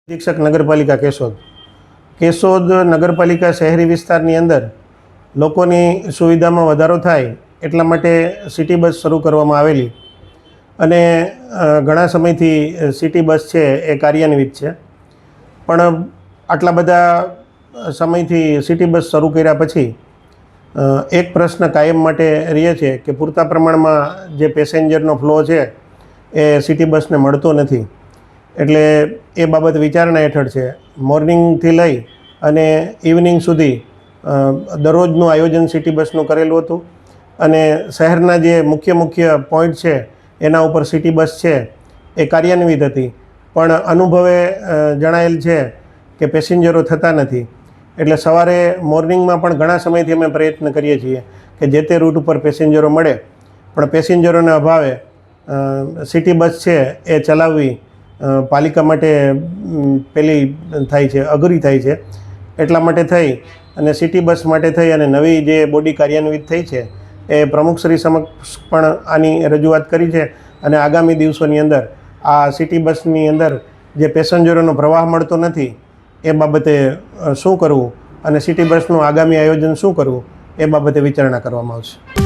અધિક્ષક નગરપાલિકા કેશોદ નગરપાલિકા શહેરી વિસ્તારની અંદર લોકોની સુવિધામાં વધારો થાય એટલા માટે સિટી બસ શરૂ કરવામાં આવેલી અને ઘણા સમયથી સિટી બસ છે એ કાર્યાન્વિત છે. પણ આટલા બધા સમયથી સિટી બસ શરૂ કર્યા પછી એક પ્રશ્ન કાયમ માટે રહે છે કે પૂરતા પ્રમાણમાં જે પેસેન્જરનો ફ્લો છે એ સિટી બસને મળતો નથી. એટલે એ બાબત વિચારણા હેઠળ છે. મોર્નિંગથી લઈ અને ઇવનિંગ સુધી દરરોજનું આયોજન સિટી બસનું કરેલું હતું અને શહેરના જે મુખ્ય પોઈન્ટ છે એના ઉપર સિટી બસ છે એ કાર્યાન્વિત હતી. પણ અનુભવે જણાયેલ છે કે પેસેન્જરો થતા નથી. એટલે સવારે મોર્નિંગમાં પણ ઘણા સમયથી અમે પ્રયત્ન કરીએ છીએ કે જે તે રૂટ ઉપર પેસેન્જરો મળે, પણ પેસેન્જરોના અભાવે સિટી બસ છે એ ચલાવવી પાલિકા માટે પેલી થાય છે, અઘરી થાય છે. એટલા માટે થઈ અને સિટી બસ માટે થઈ અને નવી જે બોડી કાર્યાન્વિત થઈ છે એ પ્રમુખશ્રી સમક્ષ પણ આની રજૂઆત કરી છે અને આગામી દિવસોની અંદર આ સિટી બસની અંદર જે પેસેન્જરોનો પ્રવાહ મળતો નથી એ બાબતે શું કરવું અને સિટી બસનું આગામી આયોજન શું કરવું એ બાબતે વિચારણા કરવામાં આવશે.